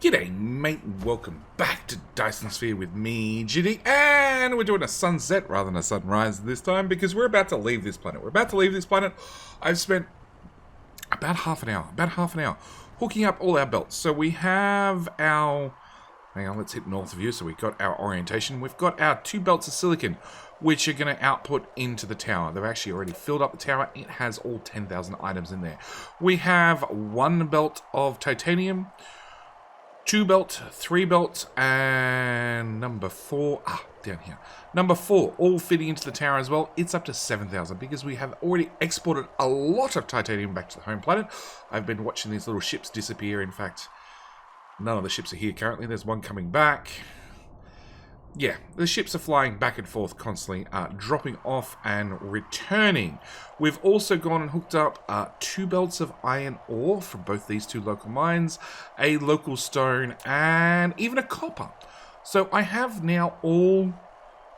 G'day mate, and welcome back to Dyson Sphere with me, GD, and we're doing a sunset rather than a sunrise this time because we're about to leave this planet. I've spent about half an hour hooking up all our belts. So we have our, hang on, let's hit north of you. So we've got our orientation. We've got our 2 belts of silicon, which are going to output into the tower. They've actually already filled up the tower. It has all 10,000 items in there. We have 1 belt of titanium, 2 belt, 3 belts, and number 4, down here. Number 4, all fitting into the tower as well. It's up to 7,000 because we have already exported a lot of titanium back to the home planet. I've been watching these little ships disappear. In fact, none of the ships are here currently. There's one coming back. Yeah, the ships are flying back and forth constantly, dropping off and returning. We've also gone and hooked up 2 belts of iron ore from both these 2 local mines, a local stone, and even a copper. So I have now all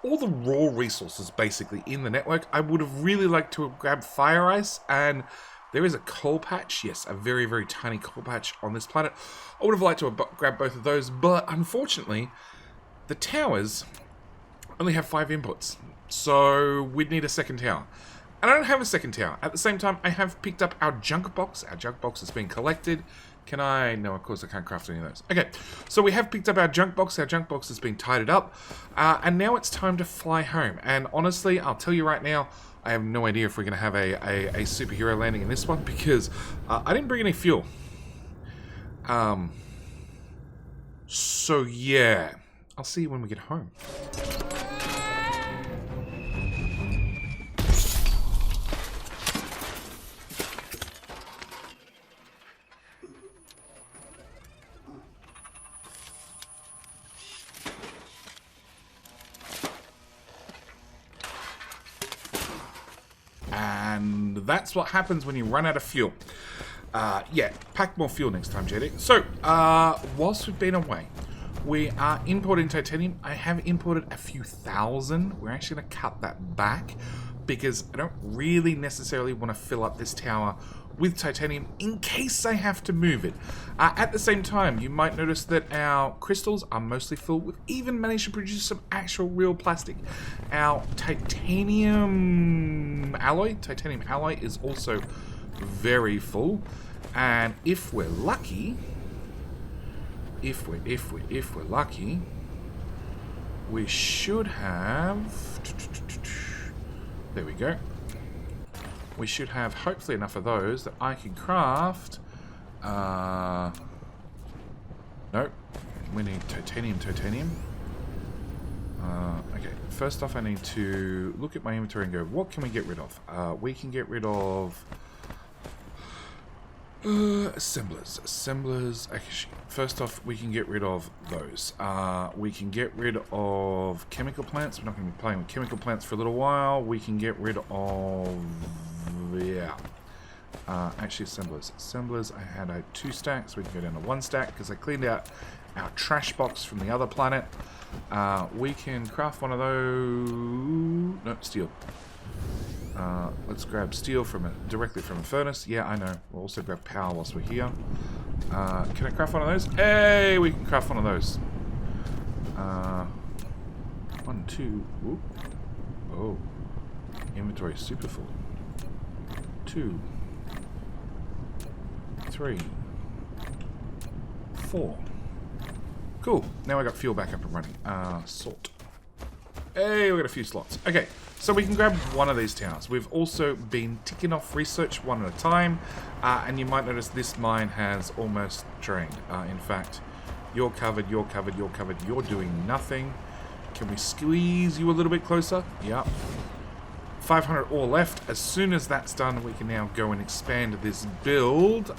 the raw resources basically in the network. I would have really liked to have grabbed fire ice, and there is a coal patch. Yes, a very, very tiny coal patch on this planet. I would have liked to have grabbed both of those, but unfortunately, the towers only have 5 inputs, so we'd need a second tower. And I don't have a second tower. At the same time, I have picked up our junk box. Our junk box has been collected. Can I? No, of course I can't craft any of those. Okay, so we have picked up our junk box. Our junk box has been tidied up. And now it's time to fly home. And honestly, I'll tell you right now, I have no idea if we're going to have a superhero landing in this one because I didn't bring any fuel. So yeah. I'll see you when we get home. And that's what happens when you run out of fuel. Yeah, pack more fuel next time, JD. So, whilst we've been away, we are importing titanium. I have imported a few thousand. We're actually going to cut that back because I don't really necessarily want to fill up this tower with titanium in case I have to move it. At the same time, you might notice that our crystals are mostly full. We've even managed to produce some actual real plastic. Our titanium alloy is also very full. And if we're lucky, if we're lucky, we should have, there we go, we should have hopefully enough of those that I can craft, nope, we need titanium. Okay, first off I need to look at my inventory and go, what can we get rid of? We can get rid of assemblers. Actually, first off, we can get rid of those. We can get rid of chemical plants. We're not going to be playing with chemical plants for a little while. We can get rid of, yeah. Actually, assemblers. I had 2 stacks. We can go down to 1 stack because I cleaned out our trash box from the other planet. We can craft one of those. No, steel. Let's grab steel directly from a furnace. Yeah, I know. We'll also grab power whilst we're here. Can I craft one of those? Hey, we can craft one of those. 1, 2. Whoop. Oh, inventory is super full. 2, 3, 4. Cool. Now I got fuel back up and running. Salt. Hey, we got a few slots. Okay. So we can grab one of these towers. We've also been ticking off research one at a time, and you might notice this mine has almost drained. In fact, you're covered, you're doing nothing. Can we squeeze you a little bit closer? Yep. 500 ore left. As soon as that's done, we can now go and expand this build.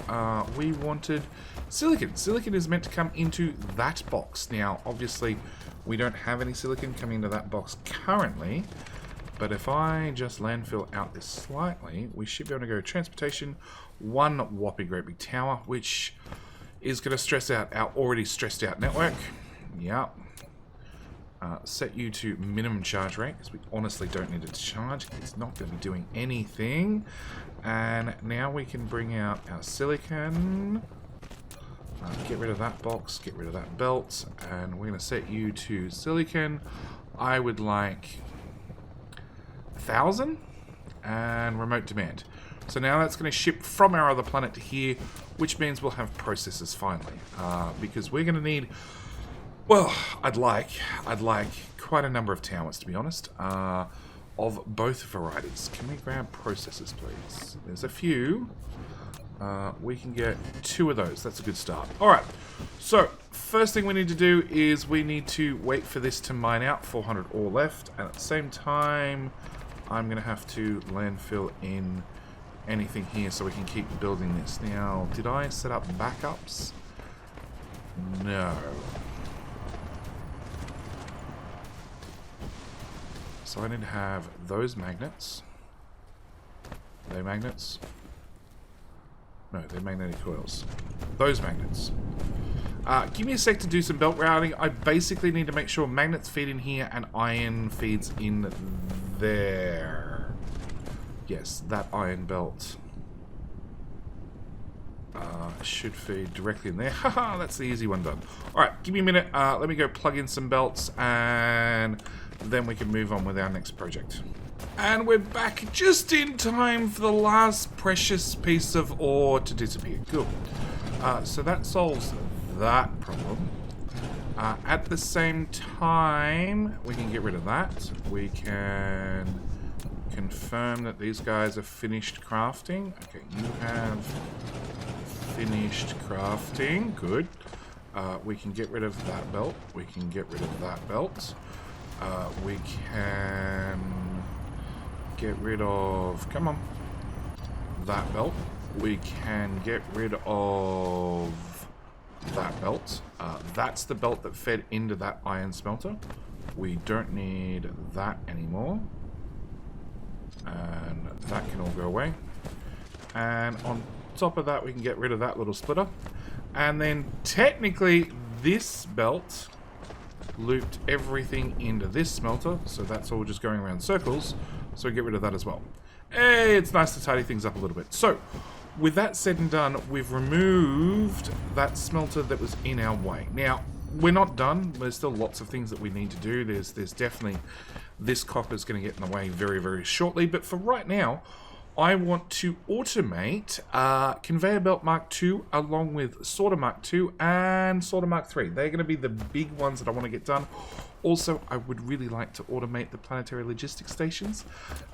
We wanted silicon. Silicon is meant to come into that box. Now, obviously, we don't have any silicon coming into that box currently. But if I just landfill out this slightly, we should be able to go transportation, 1 whopping great big tower, which is going to stress out our already stressed out network. Yep. Set you to minimum charge rate, because we honestly don't need it to charge. It's not going to be doing anything. And now we can bring out our silicon. Get rid of that box, get rid of that belt, and we're going to set you to silicon. I would like 1,000 and remote demand. So now that's going to ship from our other planet to here, which means we'll have processors finally. Because we're going to need, well, I'd like quite a number of towers, to be honest, of both varieties. Can we grab processors, please? There's a few. We can get 2 of those. That's a good start. Alright, so first thing we need to do is we need to wait for this to mine out. 400 ore left. And at the same time, I'm going to have to landfill in anything here so we can keep building this. Now, did I set up backups? No. So I need to have those magnets. Are they magnets? No, they're magnetic coils. Those magnets. Give me a sec to do some belt routing. I basically need to make sure magnets feed in here and iron feeds in there. Yes, that iron belt should feed directly in there. Haha, that's the easy one done. Alright, give me a minute. Let me go plug in some belts and then we can move on with our next project. And we're back just in time for the last precious piece of ore to disappear. Cool. So that solves that problem. At the same time, we can get rid of that. We can confirm that these guys are finished crafting. Okay, you have finished crafting. Good. We can get rid of that belt. We can get rid of that belt. We can get rid of, come on, that belt. We can get rid of that belt. That's the belt that fed into that iron smelter. We don't need that anymore. And that can all go away. And on top of that, we can get rid of that little splitter. And then technically this belt looped everything into this smelter, so that's all just going around circles, so we get rid of that as well. Hey, it's nice to tidy things up a little bit. So, with that said and done, we've removed that smelter that was in our way. Now, we're not done. There's still lots of things that we need to do. There's definitely, this copper's going to get in the way very, very shortly, but for right now, I want to automate Conveyor Belt Mark II along with Sorter Mark II and Sorter Mark III. They're going to be the big ones that I want to get done. Also, I would really like to automate the planetary logistics stations,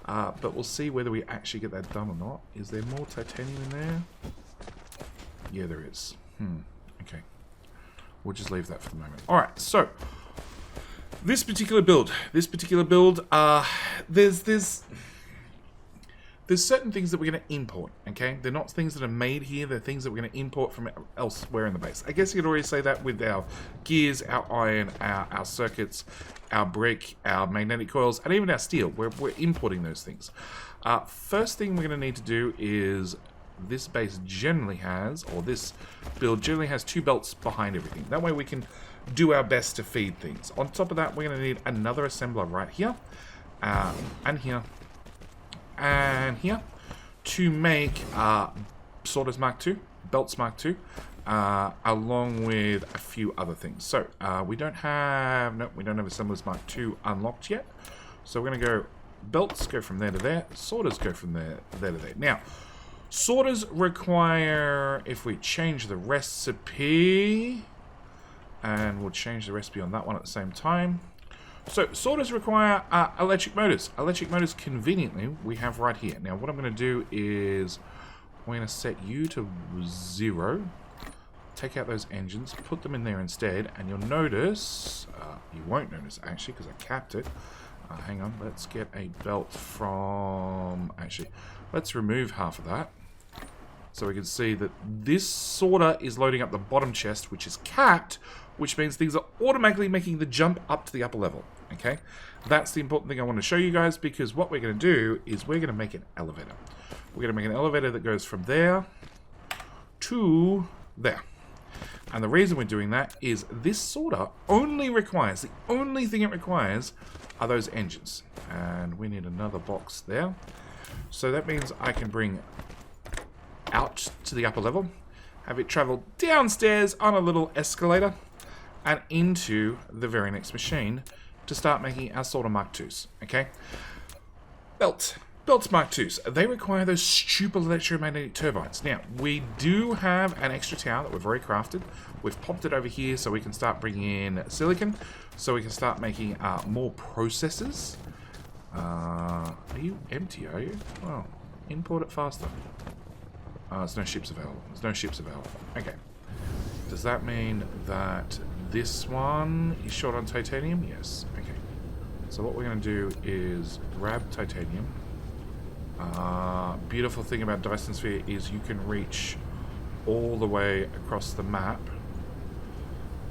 but we'll see whether we actually get that done or not. Is there more titanium in there? Yeah, there is. Okay. We'll just leave that for the moment. Alright, so this particular build, there's certain things that we're going to import, okay? They're not things that are made here, they're things that we're going to import from elsewhere in the base. I guess you could already say that with our gears, our iron, our circuits, our brick, our magnetic coils, and even our steel. We're importing those things. First thing we're going to need to do is, this base generally has, or this build generally has 2 belts behind everything. That way we can do our best to feed things. On top of that, we're going to need another assembler right here, and here, and here, to make Sorters Mark II, Belts Mark II, along with a few other things. So, we don't have Assemblers Mark II unlocked yet. So we're going to go, Belts go from there to there, Sorters go from there to there. Now, Sorters require, if we change the recipe, and we'll change the recipe on that one at the same time. So, sorters require electric motors. Electric motors, conveniently, we have right here. Now, what I'm going to do is, we're going to set you to 0. Take out those engines, put them in there instead, and you'll notice, you won't notice, actually, because I capped it. Hang on, let's get a belt from, actually, let's remove half of that. So we can see that this sorter is loading up the bottom chest, which is capped, which means things are automatically making the jump up to the upper level. Okay, that's the important thing I want to show you guys, because what we're going to do is we're going to make an elevator. We're going to make an elevator that goes from there to there. And the reason we're doing that is this sorter only requires, the only thing it requires are those engines. And we need another box there. So that means I can bring out to the upper level, have it travel downstairs on a little escalator and into the very next machine to start making our sort of Mark IIs, okay? Belts Mark IIs, they require those stupid electromagnetic turbines. Now, we do have an extra tower that we've already crafted. We've popped it over here so we can start bringing in silicon, so we can start making more processors. Are you empty, are you? Well, import it faster. There's no ships available. There's no ships available. Okay. Does that mean that this one is short on titanium? Yes. Okay. So what we're going to do is grab titanium. Beautiful thing about Dyson Sphere is you can reach all the way across the map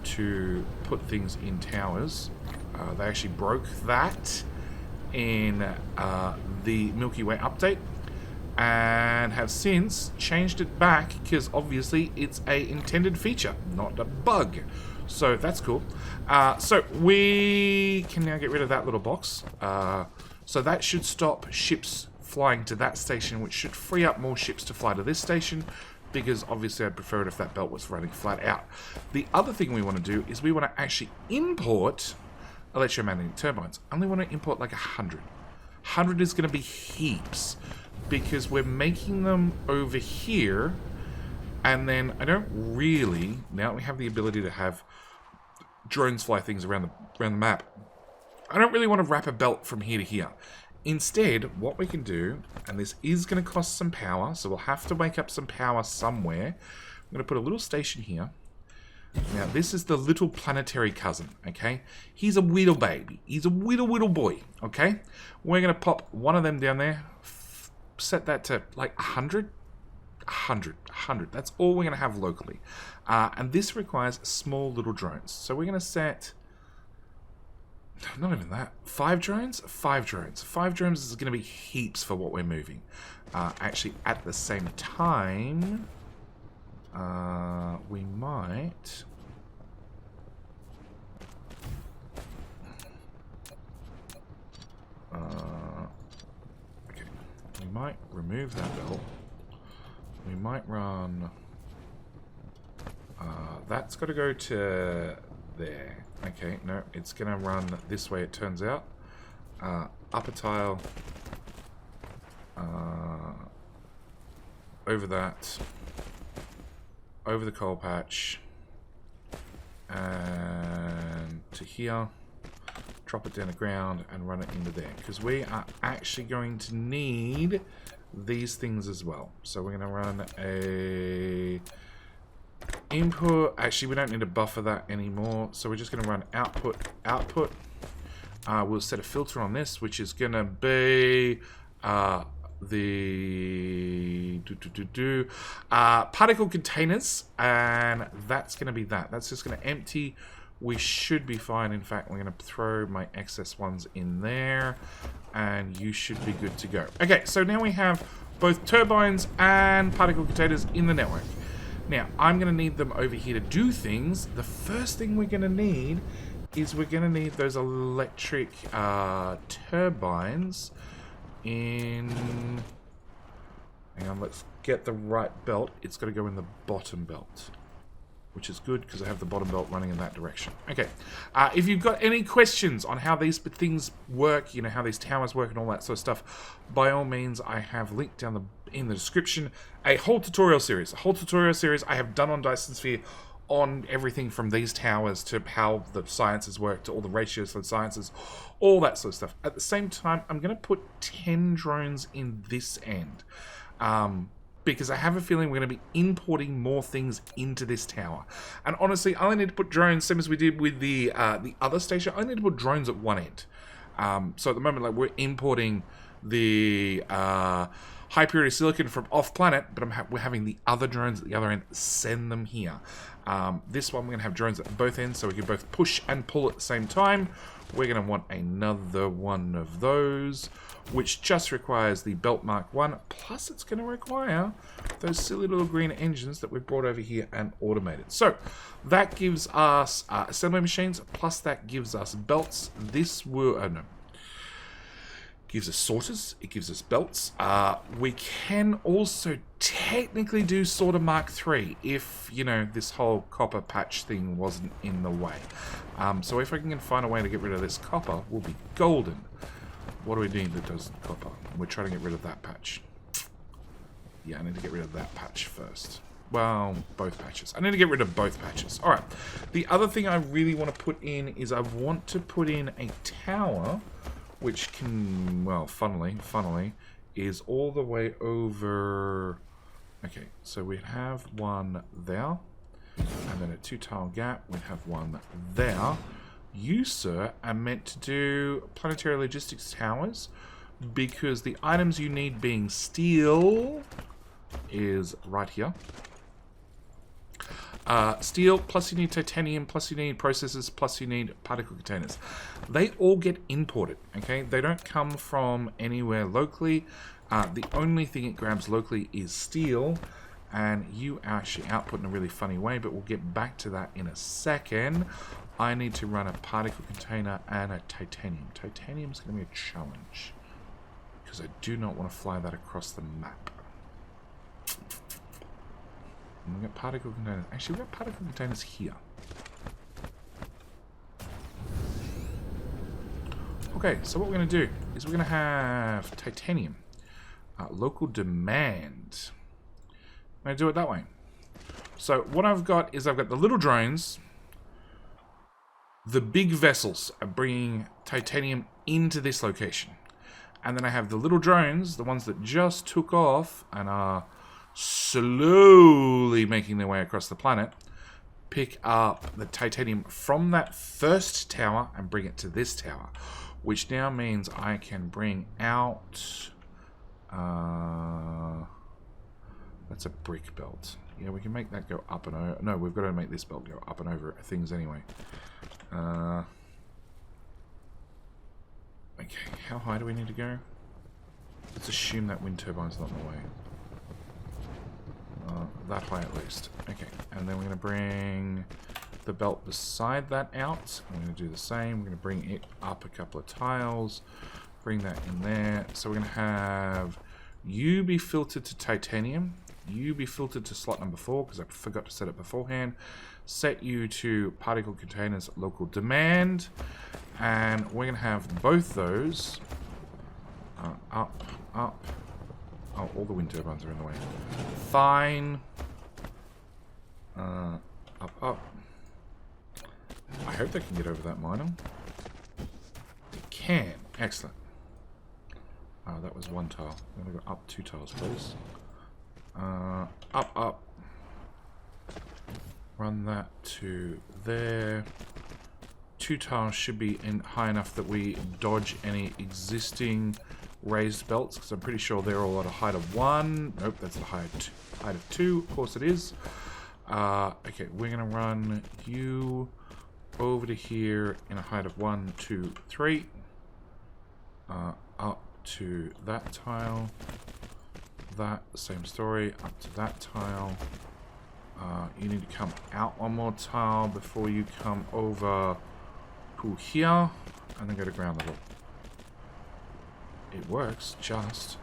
to put things in towers. They actually broke that in the Milky Way update and have since changed it back because obviously it's a intended feature, not a bug. So that's cool. So we can now get rid of that little box. So that should stop ships flying to that station, which should free up more ships to fly to this station, because obviously I'd prefer it if that belt was running flat out. The other thing we want to do is we want to actually import electromagnetic turbines. I only want to import like 100. 100 is going to be heaps, because we're making them over here, and then I don't really, now we have the ability to have drones fly things around the map, I don't really want to wrap a belt from here to here. Instead, what we can do, and this is going to cost some power, so we'll have to wake up some power somewhere. I'm going to put a little station here. Now, this is the little planetary cousin, okay? He's a whittle baby. He's a whittle boy, okay? We're going to pop one of them down there, set that to like 100. 100. That's all we're going to have locally. And this requires small little drones. So we're going to set... not even that. 5 drones? 5 drones. 5 drones is going to be heaps for what we're moving. Actually, at the same time, we might... okay. We might remove that belt. We might run... that's got to go to there. Okay, no, it's going to run this way, it turns out. Upper tile. Over that. Over the coal patch. And to here. Drop it down the ground and run it into there. Because we are actually going to need these things as well. So we're going to run a... input. Actually, we don't need to buffer that anymore, so we're just going to run output. We'll set a filter on this, which is going to be the particle containers, and that's going to be that. That's just going to empty. We should be fine. In fact, we're going to throw my excess ones in there, and you should be good to go. Okay, so now we have both turbines and particle containers in the network. Now, I'm going to need them over here to do things. The first thing we're going to need is we're going to need those electric turbines in... hang on, let's get the right belt. It's got to go in the bottom belt, which is good because I have the bottom belt running in that direction. Okay, if you've got any questions on how these things work, you know, how these towers work and all that sort of stuff, by all means, I have linked down in the description a whole tutorial series. I have done on Dyson Sphere on everything from these towers to how the sciences work to all the ratios for the sciences, all that sort of stuff. At the same time, I'm going to put 10 drones in this end. Because I have a feeling we're going to be importing more things into this tower. And honestly, I only need to put drones, same as we did with the other station, I only need to put drones at one end. So at the moment, like, we're importing the high purity silicon from off planet, but we're having the other drones at the other end send them here. This one, we're going to have drones at both ends, so we can both push and pull at the same time. We're going to want another one of those, which just requires the Belt Mark 1, plus it's going to require those silly little green engines that we've brought over here and automated. So that gives us assembly machines, plus that gives us belts. This will... oh no. Gives us sorters. It gives us belts. We can also technically do sorter Mark III if, you know, this whole copper patch thing wasn't in the way. So if I can find a way to get rid of this copper, we'll be golden. What do we need that does copper? We're trying to get rid of that patch. Yeah, I need to get rid of that patch first. Well, both patches. I need to get rid of both patches. Alright. The other thing I really want to put in is I want to put in a tower, which can, well, funnily, is all the way over... Okay, so we'd have one there, and then a 2-tile gap. We'd have one there. You, sir, are meant to do planetary logistics towers, because the items you need being steel is right here. Steel, plus you need titanium, plus you need processors, plus you need particle containers. They all get imported, okay? They don't come from anywhere locally. The only thing it grabs locally is steel, and you actually output in a really funny way, but we'll get back to that in a second. I need to run a particle container and a titanium. Titanium's going to be a challenge, because I do not want to fly that across the map. We've got particle containers. Actually, we've got particle containers here. Okay, so what we're going to do is we're going to have titanium. Local demand. I'm going to do it that way. So what I've got is I've got the little drones. The big vessels are bringing titanium into this location. And then I have the little drones, the ones that just took off and are slowly making their way across the planet, pick up the titanium from that first tower and bring it to this tower, which now means I can bring out that's a brick belt. Yeah, we can make that go up and over. No, we've got to make this belt go up and over things anyway. Okay, how high do we need to go? Let's assume that wind turbine's not in the way. That high at least. Okay, and then we're going to bring the belt beside that out. I'm going to do the same. We're going to bring it up a couple of tiles. Bring that in there. So we're going to have you be filtered to titanium. You be filtered to slot number 4 because I forgot to set it beforehand. Set you to particle containers local demand. And we're going to have both those up. Oh, all the wind turbines are in the way. Fine. Up. I hope they can get over that miner. They can. Excellent. That was 1 tile. I'm going to go up 2 tiles, please. Up. Run that to there. 2 tiles should be high enough that we dodge any existing raised belts, because I'm pretty sure they're all at a height of 1. Nope, that's a height of 2. Of course it is. Okay, we're going to run you over to here in a height of 1, 2, 3. Up to that tile. That, same story. Up to that tile. You need to come out 1 more tile before you come over to here, and then go to ground level. It works, just.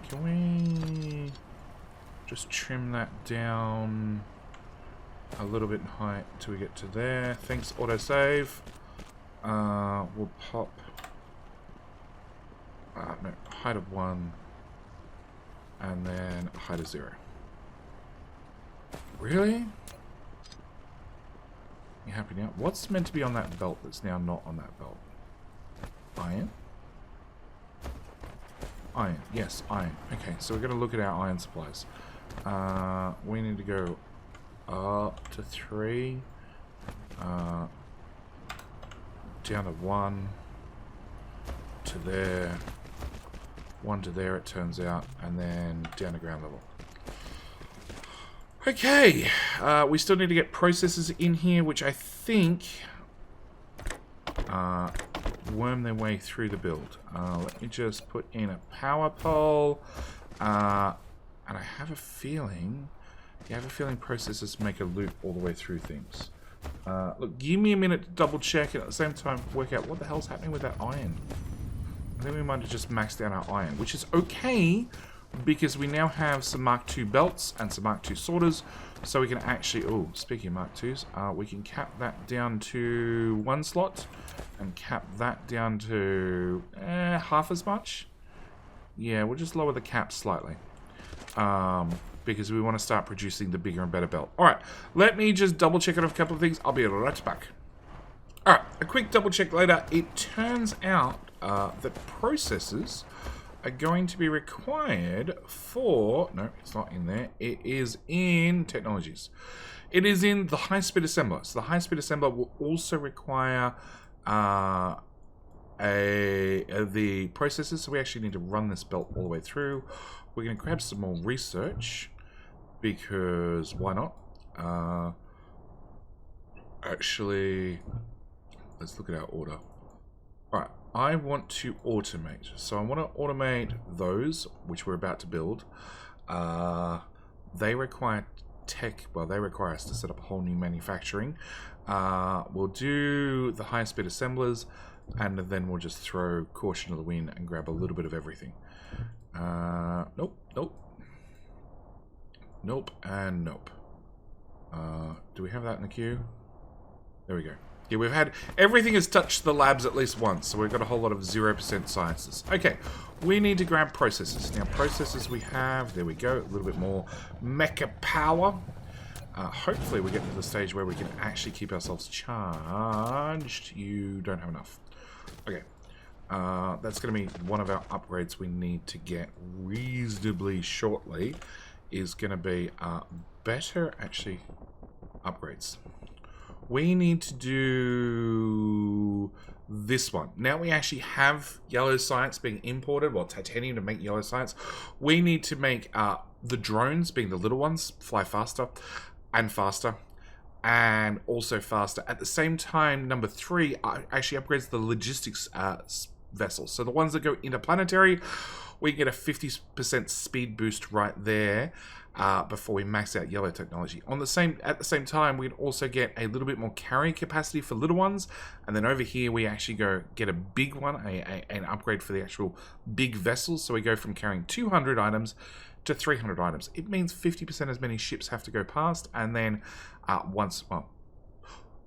Can we just trim that down a little bit in height till we get to there? Thanks, autosave. We'll pop... no, height of 1. And then height of 0. Really? You happy now? What's meant to be on that belt that's now not on that belt? Iron? Iron. Yes, iron. Okay, so we're going to look at our iron supplies. We need to go up to 3. Down to 1. To there. 1 to there, it turns out. And then down to ground level. Okay. We still need to get processors in here, which I think... worm their way through the build. Let me just put in a power pole. And I have a feeling... Yeah, I have a feeling processors make a loop all the way through things. Look, give me a minute to double check and at the same time work out what the hell's happening with that iron. I think we might have just maxed out our iron, which is okay, because we now have some Mark II belts and some Mark II sorters, so we can actually, oh, speaking of Mark IIs, we can cap that down to 1 slot, and cap that down to half as much. Yeah, we'll just lower the cap slightly, because we want to start producing the bigger and better belt. Alright, let me just double check on a couple of things. I'll be right back. Alright, a quick double check later. It turns out that processors are going to be required for... No, it's not in there. It is in technologies. It is in the high-speed assembler. So the high-speed assembler will also require the processors. So we actually need to run this belt all the way through. We're going to grab some more research, because why not? Actually, let's look at our order. Alright, I want to automate. So I want to automate those, which we're about to build. They require they require us to set up a whole new manufacturing. We'll do the high speed assemblers, and then we'll just throw caution to the wind and grab a little bit of everything. Nope, and nope. Do we have that in the queue? There we go. Yeah, we've had... Everything has touched the labs at least once, so we've got a whole lot of 0% sciences. Okay, we need to grab processors. Now, processors we have... There we go, a little bit more mecha power. Hopefully we get to the stage where we can actually keep ourselves charged. You don't have enough. Okay. That's going to be one of our upgrades we need to get reasonably shortly. Is going to be better, actually, upgrades. We need to do this one. Now we actually have yellow science being imported, well, titanium to make yellow science. We need to make the drones, being the little ones, fly faster and faster, and also faster. At the same time, number 3 actually upgrades the logistics vessels. So the ones that go interplanetary, we get a 50% speed boost right there. Before we max out yellow technology. At the same time, we can also get a little bit more carrying capacity for little ones, and then over here we actually go get a big one, an upgrade for the actual big vessels. So we go from carrying 200 items to 300 items. It means 50% as many ships have to go past, and then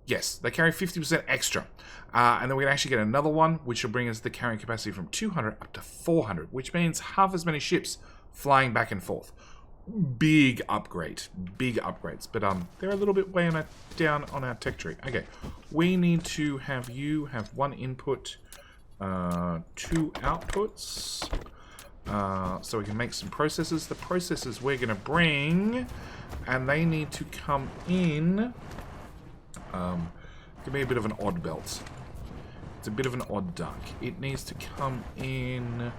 yes, they carry 50% extra. And then we can actually get another one, which will bring us the carrying capacity from 200 up to 400, which means half as many ships flying back and forth. Big upgrades, but they're a little bit way down on our tech tree. Okay, we need to have you have 1 input, 2 outputs, so we can make some processors. The processors we're going to bring, and they need to come in. Give me a bit of an odd belt. It's a bit of an odd duck. It needs to come in.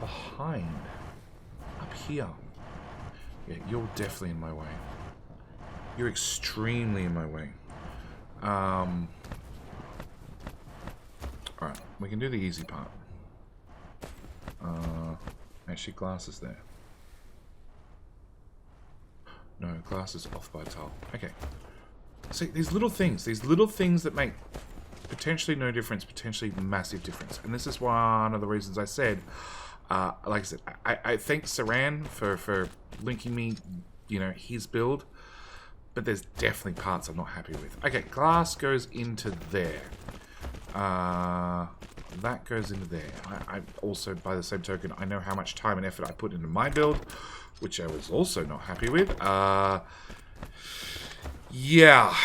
Behind. Up here. Yeah, you're definitely in my way. You're extremely in my way. Alright, we can do the easy part. Actually, glass is there. No, glass is off by a tile. Okay. See, these little things that make potentially no difference, potentially massive difference. And this is one of the reasons I said... like I said, I thank Saran for linking me, his build, but there's definitely parts I'm not happy with. Okay, glass goes into there. That goes into there. I also, by the same token, I know how much time and effort I put into my build, which I was also not happy with. Yeah.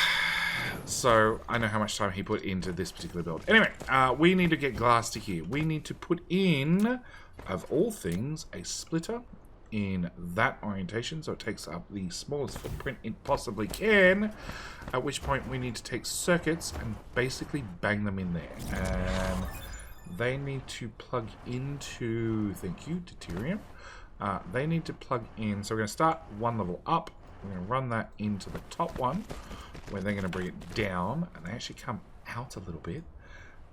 So, I know how much time he put into this particular build. Anyway, we need to get glass to here. We need to put in... of all things, a splitter in that orientation, so it takes up the smallest footprint it possibly can, at which point we need to take circuits and basically bang them in there. And they need to plug into, thank you, deuterium. They need to plug in, so we're going to start 1 level up, we're going to run that into the top one, where they're going to bring it down, and they actually come out a little bit,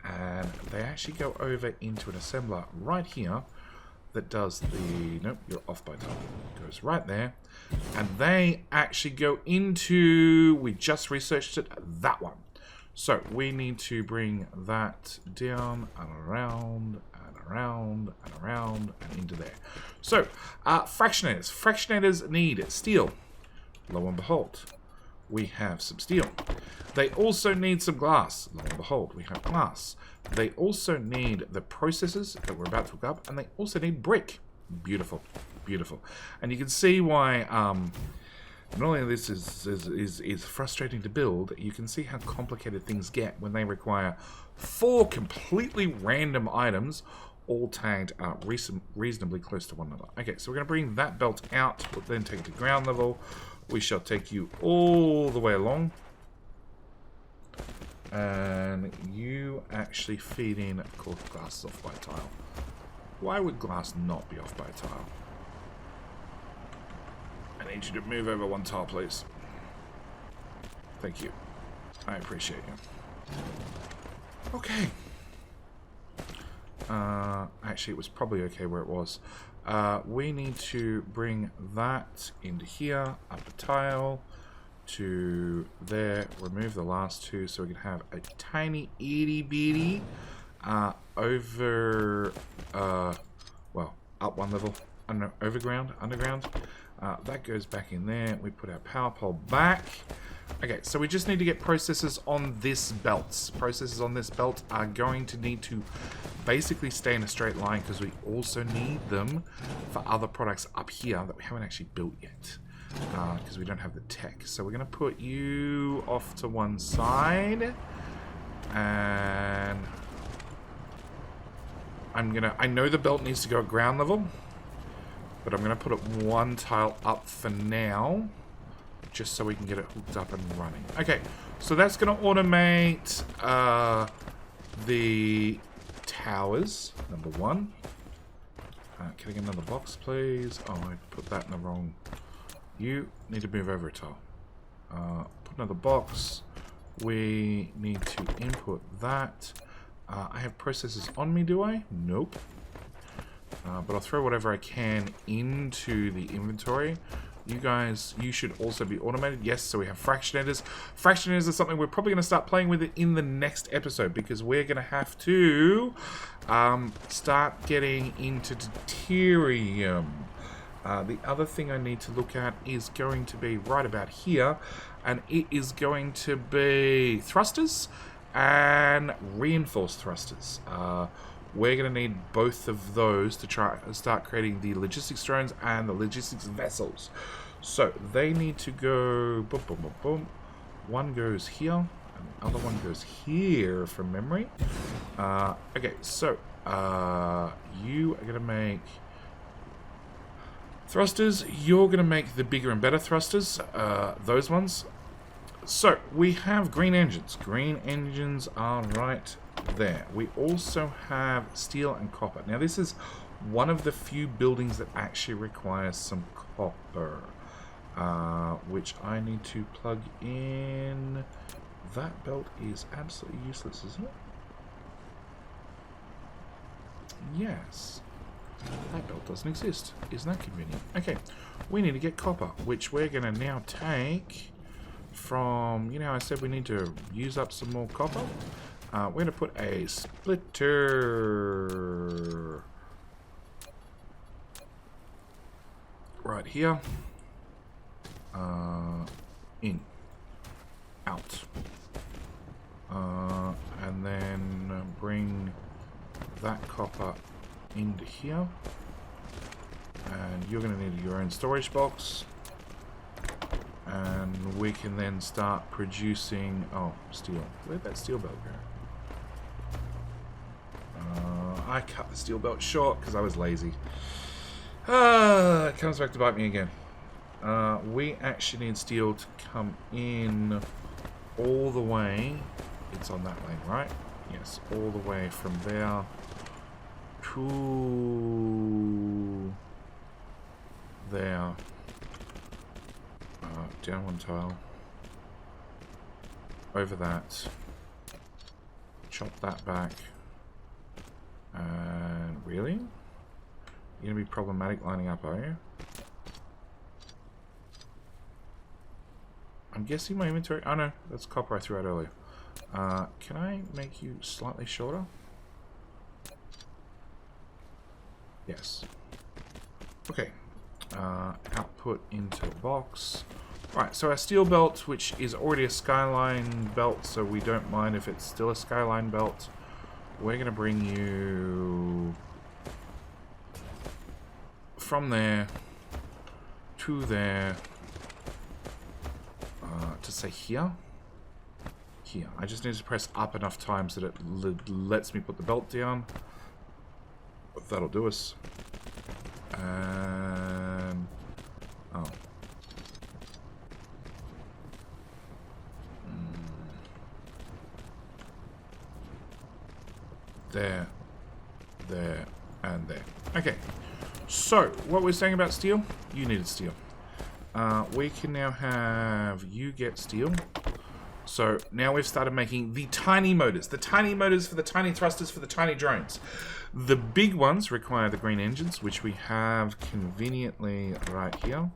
and they actually go over into an assembler right here, that does the... Nope, you're off by time. Goes right there. And they actually go into... We just researched it. That one. So we need to bring that down and around and around and around and into there. So, fractionators. Fractionators need steel. Lo and behold, we have some steel. They also need some glass. Lo and behold, we have glass. They also need the processors that we're about to hook up, and they also need brick. Beautiful, beautiful. And you can see why not only this is frustrating to build, you can see how complicated things get when they require 4 completely random items, all tagged reasonably close to one another. Okay, so we're going to bring that belt out. We'll then take it to ground level. We shall take you all the way along. And you actually feed in, of course, glass is off by a tile. Why would glass not be off by a tile? I need you to move over 1 tile, please. Thank you. I appreciate you. Okay. Actually, it was probably okay where it was. We need to bring that into here, up a tile, to there, remove the last 2 so we can have a tiny itty bitty over, well, up 1 level, underground. That goes back in there. We put our power pole back. Okay, so we just need to get processors on this belt. Processors on this belt are going to need to basically stay in a straight line because we also need them for other products up here that we haven't actually built yet. Because we don't have the tech. So we're going to put you off to one side. And I know the belt needs to go at ground level. But I'm going to put it 1 tile up for now. Just so we can get it hooked up and running. Okay, so that's going to automate the towers, number 1. Can I get another box, please? Oh, I put that in the wrong... You need to move over a tile. Put another box. We need to input that. I have processors on me, do I? Nope. But I'll throw whatever I can into the inventory. You guys, you should also be automated. Yes, so we have fractionators. Fractionators are something we're probably going to start playing with it in the next episode because we're going to have to start getting into deuterium. The other thing I need to look at is going to be right about here, and it is going to be thrusters and reinforced thrusters. We're going to need both of those to try and start creating the logistics drones and the logistics vessels. So they need to go boom, boom, boom, boom. One goes here, and the other one goes here from memory. Okay, so you are going to make thrusters. You're going to make the bigger and better thrusters, those ones. So we have green engines. Green engines are right there. We also have steel and copper. Now this is one of the few buildings that actually requires some copper, which I need to plug in. That belt is absolutely useless, isn't it? Yes. That belt doesn't exist. Isn't that convenient? Okay, we need to get copper, which we're going to now take from, you know, I said we need to use up some more copper. We're going to put a splitter right here. In. Out. And then bring that copper into here. And you're going to need your own storage box. And we can then start producing... Oh, steel. Where'd that steel belt go? I cut the steel belt short because I was lazy. It comes back to bite me again. We actually need steel to come in all the way. It's on that lane, right? Yes, all the way from there to there. Down 1 tile. Over that. Chop that back. And really? You're gonna be problematic lining up, are you? I'm guessing my inventory... Oh no, that's copper I threw out earlier. Can I make you slightly shorter? Yes. Okay. Output into a box. Right, so our steel belt, which is already a skyline belt, so we don't mind if it's still a skyline belt. We're going to bring you from there to there to say here. Here. I just need to press up enough times that it lets me put the belt down. That'll do us. And... oh. There, there, and there. Okay, so what we're saying about steel, you needed steel. We can now have you get steel. So now we've started making the tiny motors for the tiny thrusters for the tiny drones. The big ones require the green engines, which we have conveniently right here.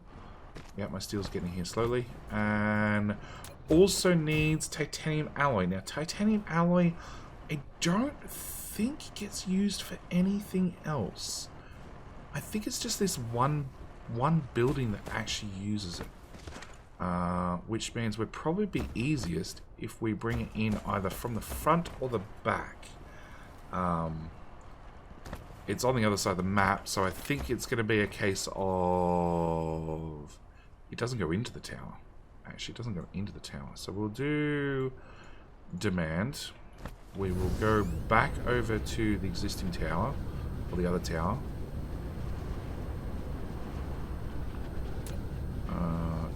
Yeah, my steel's getting here slowly. And also needs titanium alloy. Now, titanium alloy, I don't think gets used for anything else. I think it's just this one building that actually uses it. Which means would probably be easiest if we bring it in either from the front or the back. It's on the other side of the map, so I think it's going to be a case of... it doesn't go into the tower. Actually, it doesn't go into the tower. So we'll do demand. We will go back over to the existing tower, or the other tower.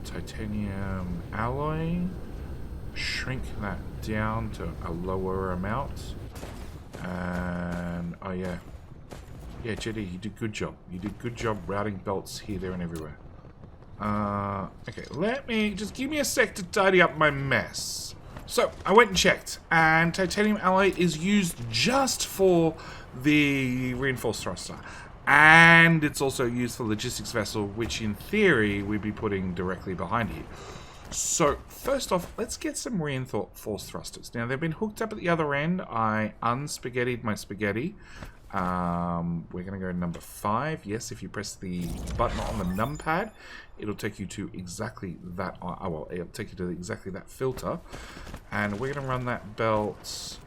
Titanium alloy. Shrink that down to a lower amount. And, oh yeah. Yeah, JD, you did good job. You did good job routing belts here, there, and everywhere. Okay, just give me a sec to tidy up my mess. So, I went and checked, and titanium alloy is used just for the reinforced thruster. And it's also used for logistics vessel, which in theory we'd be putting directly behind here. So, first off, let's get some reinforced thrusters. Now, they've been hooked up at the other end. I unspaghettied my spaghetti. We're going to go number 5. Yes, if you press the button on the numpad, it'll take you to exactly that. Oh, well, it'll take you to exactly that filter. And we're going to run that belt.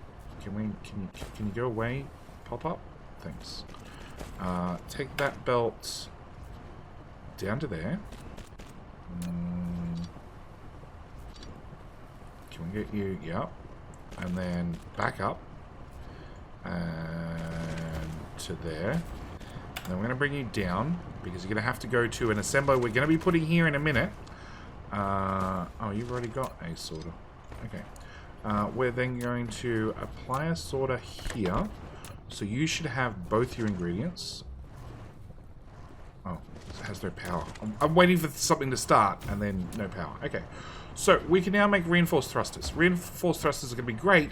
Can you go away? Pop up? Thanks. Take that belt down to there. Can we get you? Yep. And then back up. And to there. And then we're going to bring you down because you're going to have to go to an assembler we're going to be putting here in a minute. Oh, you've already got a sorter. Okay. We're then going to apply a sorter here. So you should have both your ingredients. Oh, it has no power. I'm waiting for something to start and then no power. Okay. So we can now make reinforced thrusters. Reinforced thrusters are going to be great,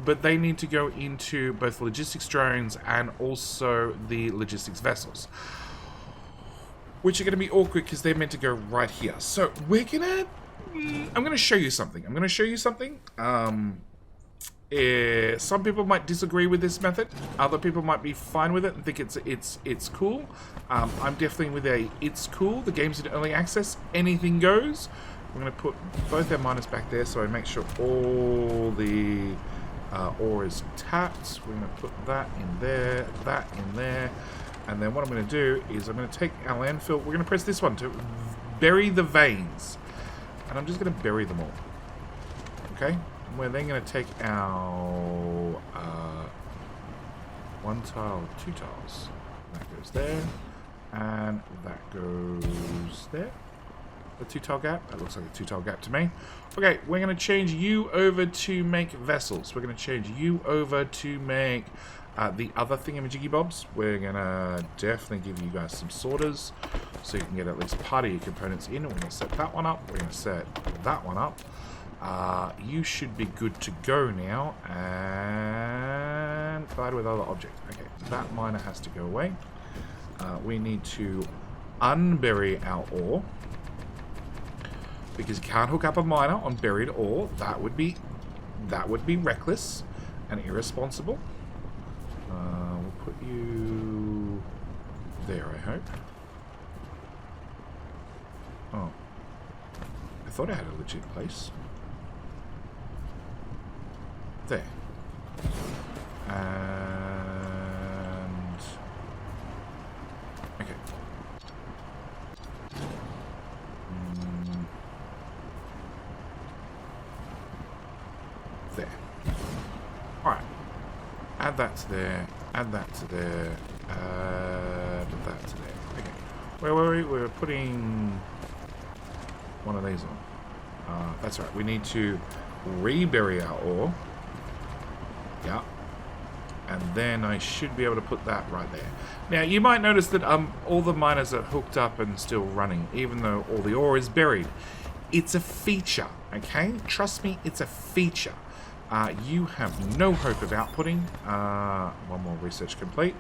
but they need to go into both logistics drones and also the logistics vessels, which are going to be awkward because they're meant to go right here. So we're going to... I'm going to show you something. Some people might disagree with this method. Other people might be fine with it and think it's cool. I'm definitely with it's cool. The game's in early access. Anything goes. We're going to put both our miners back there so I make sure all the ore is tapped. We're going to put that in there, that in there. And then what I'm going to do is I'm going to take our landfill. We're going to press this one to bury the veins. And I'm just going to bury them all. Okay? We're then going to take our 1 tile, 2 tiles. That goes there. And that goes there. The 2 tile gap. That looks like a 2 tile gap to me. Okay, we're going to change you over to make vessels. We're going to change you over to make the other thingamajiggy bobs. We're going to definitely give you guys some sorters so you can get at least part of your components in. We're going to set that one up. We're going to set that one up. You should be good to go now. And collide with other objects. Okay, that miner has to go away. We need to unbury our ore, because you can't hook up a miner on buried ore. That would be That would be reckless and irresponsible. We'll put you there, I hope. Oh. I thought I had a legit place. There. And... okay. There. Alright. Add that to there. Add that to there. Add that to there. Okay. Where were we? We're putting one of these on. That's right. We need to rebury our ore. Yeah. And then I should be able to put that right there. Now, you might notice that all the miners are hooked up and still running, even though all the ore is buried. It's a feature, okay? Trust me, it's a feature. You have no hope of outputting. One more research complete.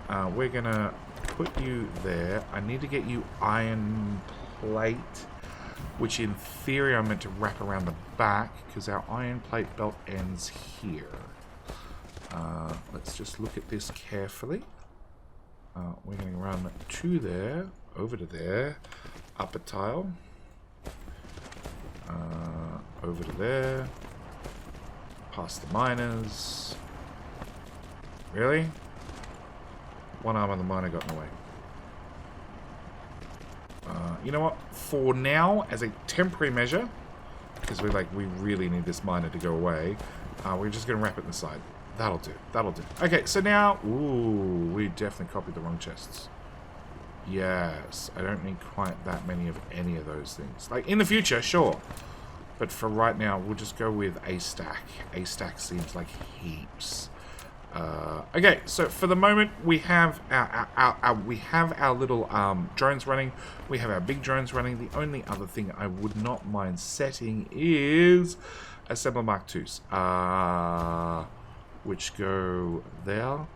We're going to put you there. I need to get you iron plate, which in theory I'm meant to wrap around the back, because our iron plate belt ends here. Let's just look at this carefully. We're going to run to there, over to there, up a tile, over to there, past the miners. Really? One arm of the miner got in the way. You know what? For now, as a temporary measure, because we really need this miner to go away, we're just going to wrap it in the side. That'll do. That'll do. Okay, so now... ooh, we definitely copied the wrong chests. Yes, I don't need quite that many of any of those things. Like, in the future, sure. But for right now, we'll just go with a stack. A stack seems like heaps. Okay, so for the moment, we have our little drones running. We have our big drones running. The only other thing I would not mind setting is Assembler Mark IIs. Which go there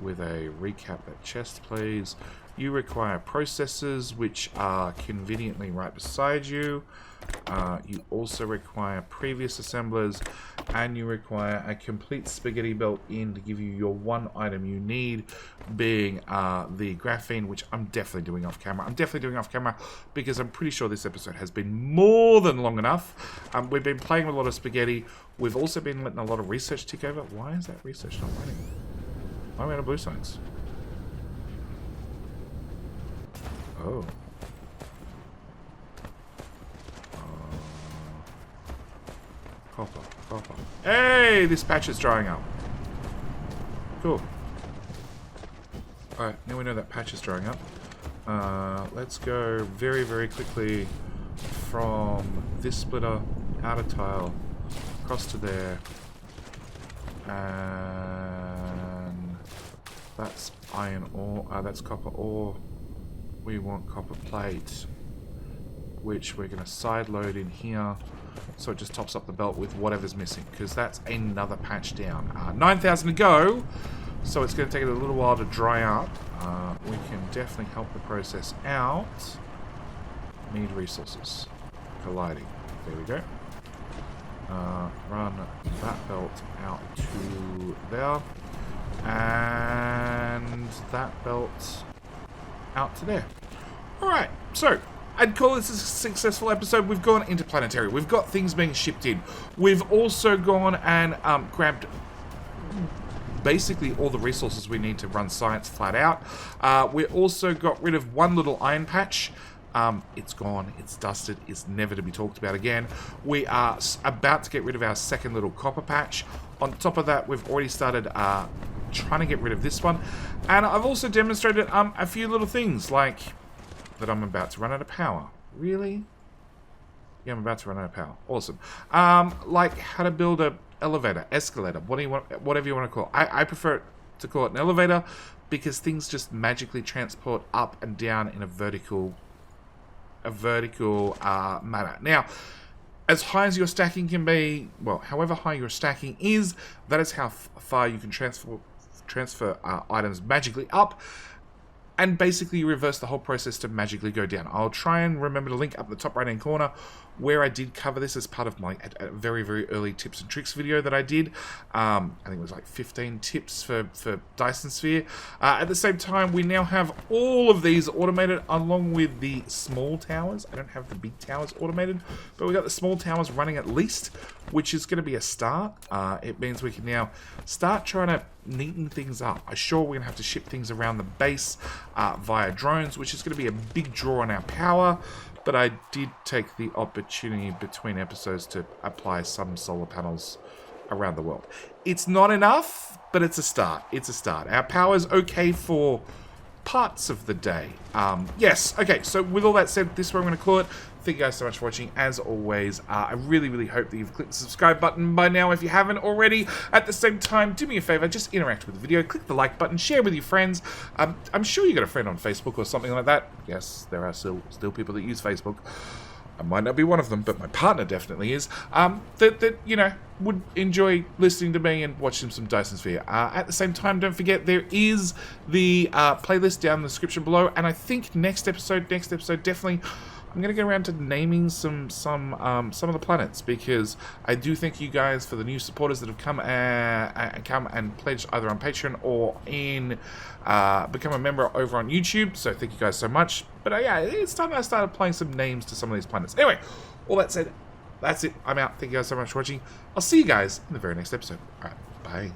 with a recap that chest, please. You require processors, which are conveniently right beside you. You also require previous assemblers, and you require a complete spaghetti belt in to give you your one item you need, being the graphene, which I'm definitely doing off camera. I'm definitely doing off camera because I'm pretty sure this episode has been more than long enough. We've been playing with a lot of spaghetti. We've also been letting a lot of research tick over. Why is that research not running? Why are we out of blue signs? Oh. Copper, copper. Hey, this patch is drying up. Cool. Alright, now we know that patch is drying up. Let's go very, very quickly from this splitter, outer tile, across to there. And that's iron ore. That's copper ore. We want copper plate, which we're going to side load in here. So it just tops up the belt with whatever's missing, because that's another patch down. 9,000 to go, so it's going to take it a little while to dry up. We can definitely help the process out. Need resources. Colliding. There we go. Run that belt out to there. And that belt out to there. Alright, so I'd call this a successful episode. We've gone interplanetary. We've got things being shipped in. We've also gone and grabbed basically all the resources we need to run science flat out. We also got rid of one little iron patch. It's gone. It's dusted. It's never to be talked about again. We are about to get rid of our second little copper patch. On top of that, we've already started trying to get rid of this one. And I've also demonstrated a few little things, like that I'm about to run out of power. Really? Yeah, I'm about to run out of power. Awesome. Like how to build a elevator, escalator, what do you want, whatever you want to call it. I prefer to call it an elevator because things just magically transport up and down in a vertical manner. Now, as high as your stacking can be, well, however high your stacking is, that is how far you can transfer items magically up. and basically you reverse the whole process to magically go down. I'll try and remember to link up the top right hand corner where I did cover this as part of my a very, very early tips and tricks video that I did. I think it was like 15 tips for Dyson Sphere. At the same time, we now have all of these automated along with the small towers. I don't have the big towers automated, but we got the small towers running at least, which is going to be a start. It means we can now start trying to neaten things up. I'm sure we're going to have to ship things around the base via drones, which is going to be a big draw on our power. But I did take the opportunity between episodes to apply some solar panels around the world. It's not enough, but it's a start. It's a start. Our power's okay for parts of the day. Yes, okay, so with all that said, this is where I'm going to call it. Thank you guys so much for watching. As always, I really, really hope that you've clicked the subscribe button by now if you haven't already. At the same time, do me a favor, just interact with the video, click the like button, share with your friends. I'm sure you got a friend on Facebook or something like that. Yes, there are still people that use Facebook. I might not be one of them, but my partner definitely is. That you know, would enjoy listening to me and watching some Dyson Sphere. At the same time, don't forget there is the playlist down in the description below, and I think next episode definitely, I'm gonna get around to naming some of the planets, because I do think you guys, for the new supporters that have come and pledged either on Patreon or in become a member over on YouTube. So thank you guys so much. But yeah, it's time I started applying some names to some of these planets. Anyway, all that said, that's it. I'm out. Thank you guys so much for watching. I'll see you guys in the very next episode. All right, bye.